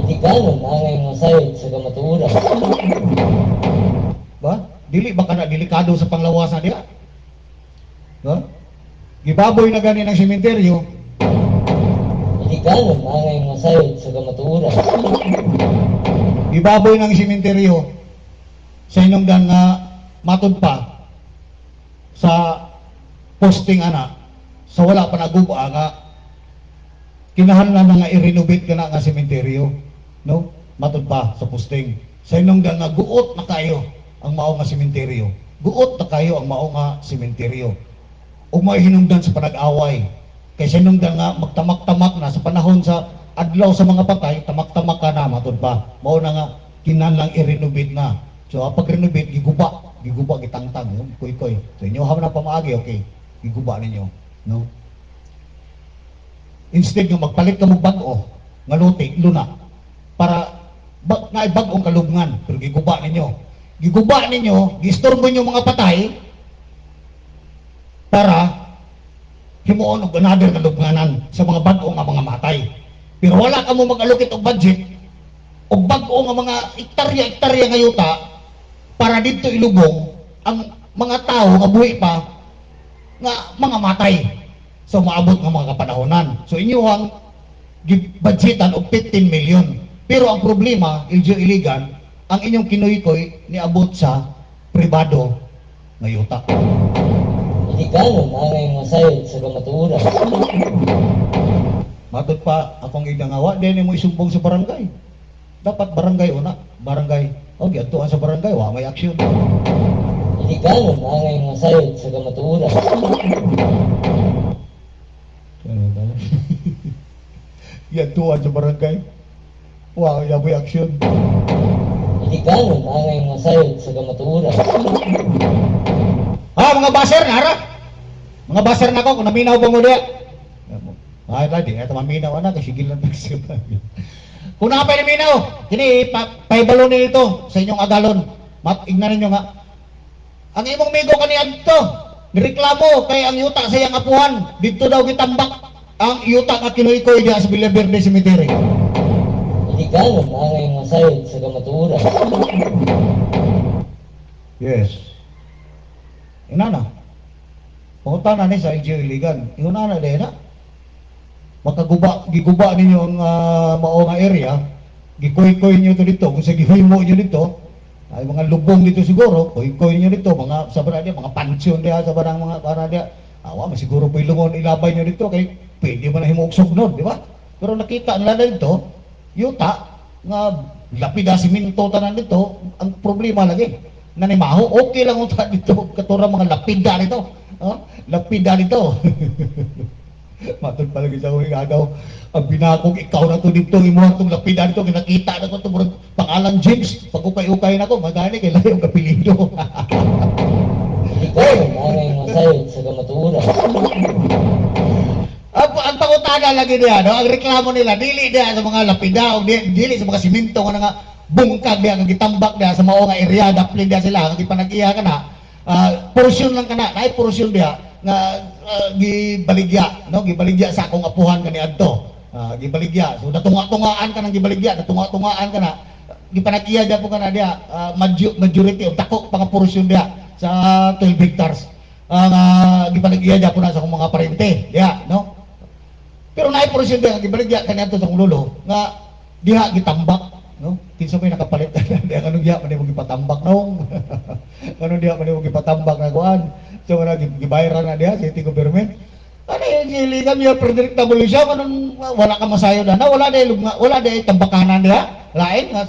Iligal man angay mga sayod sa kamatuoran. Ba? Dili ba kana delikado sa panglawasan diha? No? Gibaboy na gani ng sementeryo. Iligal man angay mga sayod sa kamatuoran. Gibaboy ng sementeryo sa inungdan nga matud pa sa posting ana sa wala pa naguba nga kinahanglan na nga i-renovate ka na nga sementeryo, no? Matud pa sa posting sa inungdan nga guot na kayo ang mao nga sementeryo, guot na kayo ang mao nga sementeryo ug may hinungdan sa panag-away kay sa inungdan nga magtamak-tamak na sa panahon sa adlaw sa mga patay, tamak-tamak ka na matud pa mao na nga kinahanglan i-renovate na. So pag renovate giguba gitangtang yung kuy-kuy. So inyo ha na pamaagi, okay. Giguba ninyo, no? Instead nga magpalit ka mo bag-o nga luti, luna para nga bag-ong kalubngan, pero giguba ninyo. Giguba ninyo, gistorbo niyo mga patay para himuon og another kalubnganan sa mga bag-o nga mga matay. Pero wala ka mo mag-allocate og budget og bag-o nga mga ektarya nga yuta para dito ilubong ang mga tao nga buhi pa nga mga matay sa maabot nga mga kapanahonan. So inyo ang budgetan og 15 million. Pero ang problema, LGU Iligan, ang inyong kinuy-koy niabot sa pribado nga yuta. Iligal man angay mga sayod sa kamatuoran. Matod pa akong idangawa, din mo isumbong sa barangay. Dapat barangay una, barangay. O, giadtuan sa barangay, wa may aksyon. Iligal man angay mga sayod sa kamatuoran. Giadtuan sa barangay, wa may aksyon. Iligal man angay mga sayod sa kamatuoran. Mga baser na, hara! Mga baser na ko, kung naminaw ba mo diya? Ay, tadi, ito maminaw na, kasi gilan na siya. Kung nakapay naminaw, kini, paibalo ni ito sa inyong agalon. Ignan ninyo nga. Ang imong migo kaniyan to, nireklamo kay ang yuta sa iyang apuhan, dito daw gitambak ang yuta nga kinuy-koy diya sa Villa Verde Cemetery. Iligal man angay mga sayod sa kamatuoran. Yes. Ina na. Pangutan na ni sa LGU Iligan. Ina na din na. Giguba ninyo ang mao nga area, gikoy-koy niyo to dito, kung sa gihimo niyo dito, ay mga lubong dito siguro, koy-koy niyo dito, mga sabara dia, mga pansyon dia sa barang mga para dia. Awa, siguro po ilungon ilabay niyo dito kay pwede man na himuksog nun, di ba? Pero nakita nila dito, yuta nga lapida siminto tanan dito, ang problema lagi nanimaho, okay lang unta dito katura mga lapida nito. Lapida nito. Matod pa lagi sa huwing agaw, ang binakog ikaw na to dito, imuha itong lapidan ito, kinakita na ko ito, pangalan James, pag ukay-ukay na ko, magani, kailangan yung kapilido. Iligal man angay mga sayod sa kamatuoran. Ang pangutaga lagi niya, no? Ang reklamo nila, dili niya sa mga lapida, o dili sa mga siminto, nga bungkag niya, ang gitambak niya sa mga area, daplin niya sila, ang ipanag-iya ka na, portion lang ka na, ay portion niya, nga gibaligya, no? Gibaligya sa akong apuhan kani adto. Gibaligya. So natunga-tungaan ka nang gibaligya, natunga-tungaan ka na. Gipanag-iya dia po kana dia majority of dako pang portion dia sa 12 hectares. Gipanag-iya dia po na sa akong mga parente, dia, no? Pero naay portion dia gibaligya kani adto sa akong lolo nga diha gitambak, no? Kinsa may nakapalit dia kanang diha man mo gipatambak no. Kanang diha man mo gipatambak na kuan. So wala gibayaran na diha sa city government. Ano yung iligan niya predictable siya kanang wala ka masayo na wala day tambakanan diha. Lain nga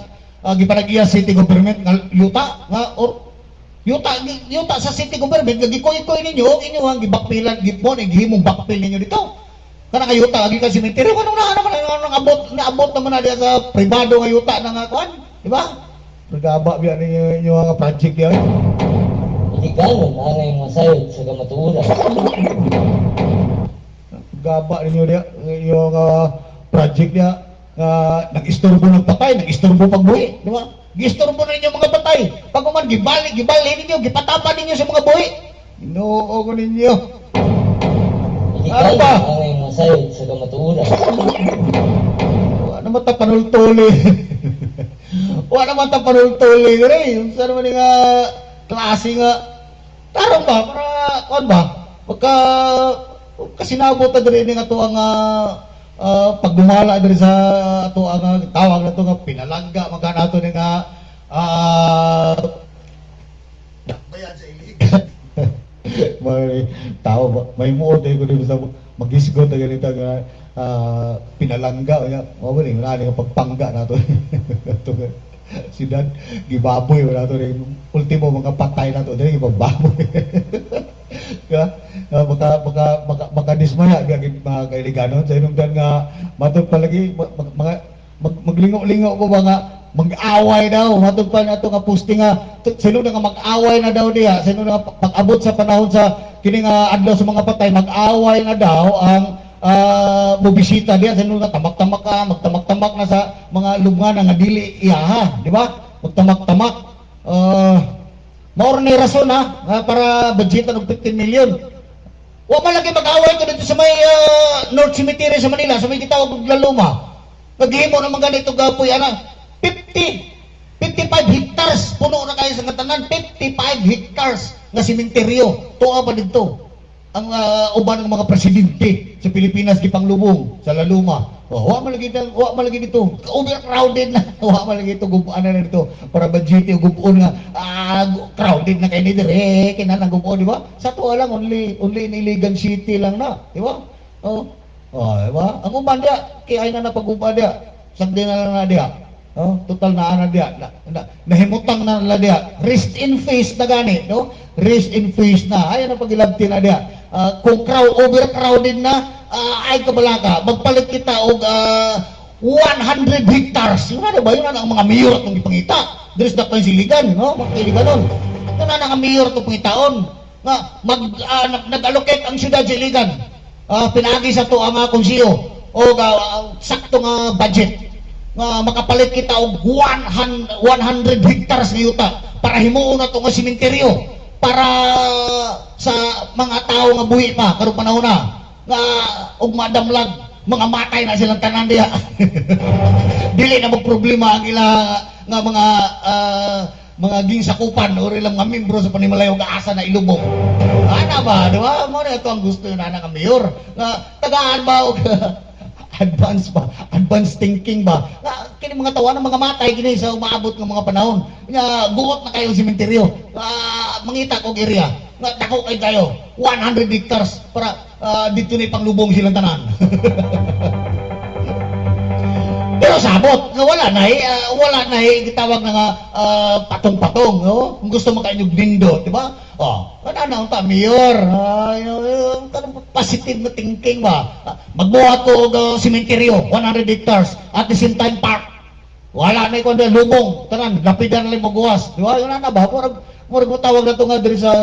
gipanag-iya city government nga yuta nga or yuta sa city government nga gikoy-koy ninyo og inyo ang gibakpilan gipon gihimong bakpil ninyo dito. Kana kayuta agi ka cemetery ano na abot naman na diya sa pribado nga yuta na nga kuan, di ba? Pagaba biya ninyo nga project yan. Iligal man angay mga sayod sa kamatuoran. Gaba ninyo diya yung project niya nag-istorbo ng patay, nag-istorbo pagbuhi, di ba? Gistorbo na ninyo mga patay. Pag man gibali ninyo, gipatapan ninyo sa mga buhi. Ginoo ko ninyo. Iligal Ano ba? man angay mga sayod sa kamatuoran. Wala naman ta panultuli. Wala naman ta panultuli. Saan naman nga klase nga. Tarong ba? Para, kuan ba? Kasinabot na diri nga ito ang pagdumala diri sa ito ang tawag na ito nga pinalangga magkana ito nga bayan sa iligan. May tao ba? May muod ko dito sa mag-isgot na ganito nga pinalangga. Mawali, wala nga pagpangga na ito. Ito nga. Sidan, gibaboy wala ito. Ultimo mga patay na ito. Dili, gibaboy. Makadismaya mga kailigano sa inungdan nga matod palagi maglingaw-lingaw ko ba nga mag-away daw matod pa nato nga posting nga sino nga mag-away na daw diha sino nga pag-abot sa panahon sa kini nga adlaw sa mga patay mag-away na daw ang mobisita diha sino nga magtamak-tamak na sa mga lubngan nga dili iyaha di ba magtamak-tamak maor ni rason para budgetan og 15 million. Wa man lagi mag-away ko dito sa may North Cemetery sa Manila, sa may gitawag og Laluma. Naghimo naman ganito gapoy 55 hectares puno na kayo sa katanan 55 hectares nga sementeryo. Tuwa pa dito. Ang uban ng mga presidente sa Pilipinas gipanglubong sa Laluma. Wa man lagi dito. Overcrowded na. Wa man lagi dito gubuan na dito para budget yung gubuon nga crowded na kay ni dire kinahanglan gubuon di ba? Sa tuwa lang only in Iligan City lang na, di ba? Di ba? Ang uban dia kay ay na napag-uban dia. Sagdi na lang na dia. Total na ana dia. Nahimutang na nila dia. Rest in peace na gani, no? Rest in peace na. Ay na pagilabti na dia. Kung overcrowded na ay kabalaka, magpalit kita og 100 hectares. Yun na ba? Yun na ang mga mayor itong ipangita. Dres na pa yung siligan, no? Makiliganon. Yun na ang mayor itong pangitaon. Nag-allocate ang siyudad sa Iligan. Pinagi sa to ang konsiyo o sakto nga budget. Makapalit kita og 100 hectares nga yuta para himuon na to nga sementeryo para sa mga tao nga buhi pa karong panahon na nga og madamlag mga matay na silang tanan diha. Dili na mo problema ang ila nga mga ginsakupan o ilang mga membro sa Panimalayo nga asa na ilubong. Ana ba, di ba? Mo na ito ang gusto na nga mayor. Nga tagaan ba og advanced thinking ba? Kini mga tawa ng mga matay kini sa umaabot ng mga panahon. Nga buot na kayo sementeryo. Mangita kog area. Nga dako kay kayo 100 hectares para dito ni panglubong silang tanan. Pero sabot nga wala na gitawag na nga patong-patong, no? Kung gusto mo kayo blindo, di ba? Ano na ang mayor? Positive na thinking ba? Magbuhat ko og sementeryo, 100 hectares, at the same time park. Wala na ikaw na lubong, tanan, lapidan na lang magbuwas. Di ba? Yun na ba? Murag mo tawag na ito nga diri sa,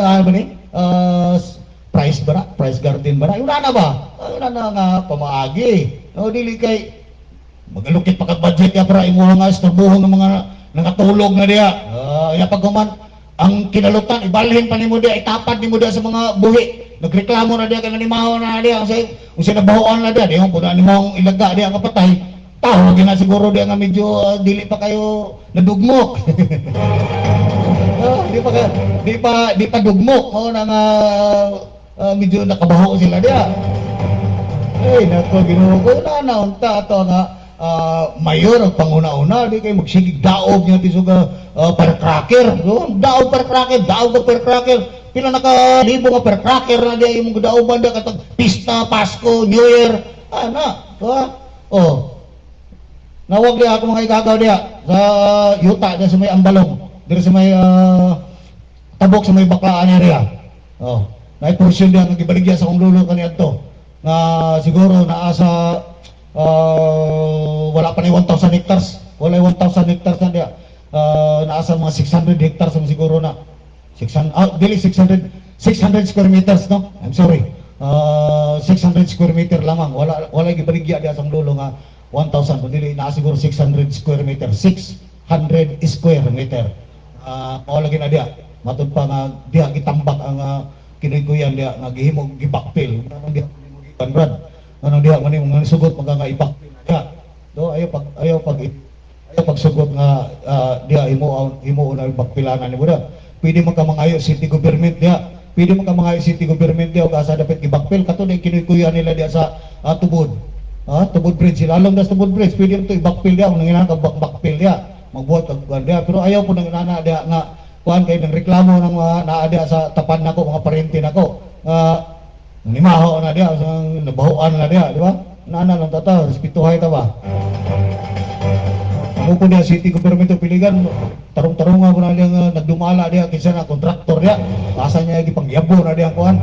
Price Garden ba? Yun na ba? Yun na nga pamaagi. No, dili kay magalukit pa kag budget ya para imo nga istorbohon ng mga nakatulog na diya. Ya pagkuman ang kinalutan ibalhin pa nimo diya, itapad nimo diya sa mga buhi. Nagreklamo na diya kay nanimaho na diya unsay nabahoan na diya, di mo pud nimo ilaga diya nga patay. Tawo gina siguro diya nga medyo dili pa kayo nadugmok. Di pa dugmok mo na nga medyo nakabaho sila diya. Ay nako Ginoo ko na unta to nga mayor ang panguna-una di kay magsigig daog niya tisog firecracker daog firecracker pila nakalibo nga firecracker na di imong daoban da katong pista Pasko New Year ana Nawag diya ako mga igagaw diya sa yuta diya sa may ambalong, diri sa may tabok sa may baklaan area. Oh, na portion diya nga gibaligya sa kong lulo kaniadto. Na siguro naa sa wala pa ni 1,000 hectares. Wala 1,000 hectares na diya. Naa sa mga 600 hectares ang siguro na. 600 dili 600 square meters, no? I'm sorry. 600 square meter lamang. Wala gibaligya diya sa lulo nga 1,000 kundi naa siguro 600 square meter. 600 square meter. Mao lagi na diya. Matud pa nga diya gitambak ang kinikuyan diya nga gihimog gibakpil. Anong diya Brad? Anong diha man yung mga sugot magkakaibakpil diya. Do ayaw pag sugot nga diya imo na ibakpilanan ni Buda. Pwede man ka mangayo city government diya. Pwede man ka mangayo city government diya o asa dapat gibakpil kato na kinikuyan nila diya sa tubod. Tubod bridge, ilalong das tubod bridge, pwede mo ito ibakpil diya, kung nanginaan ka bakpil diya, magbuhat ka diya, pero ayaw po nang inana diya nga, kuhan kayo ng reklamo ng mga naa diya sa tapan nako, mga parente nako, nimaho na diya, nabahuan na diya, di ba? Nana lang tata, respetuhay ta ba? Ako po diya, city government o piligan, tarong-tarong ko na diya, nagdumala diya, kinsa na kontraktor diya, asa niya ipangyabo na diya, kuhan,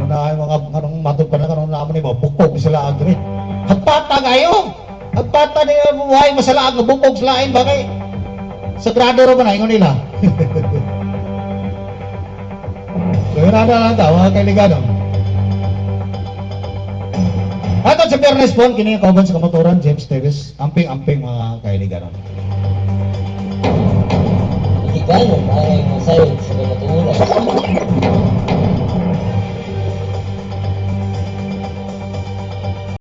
na mga matod pa na kanon naman ni bukog sila agri. Hagpata kayo. Hagpata niya buhay masala ang bukog sa lain bagay. Sagrado ro ba na ingon nila. Sagrado lang daw mga kaibigan. Ato sa fairness po kini kauban sa kamotoran James Davis. Amping-amping mga kaibigan. Iligal ang mga sayod sa kamatuoran.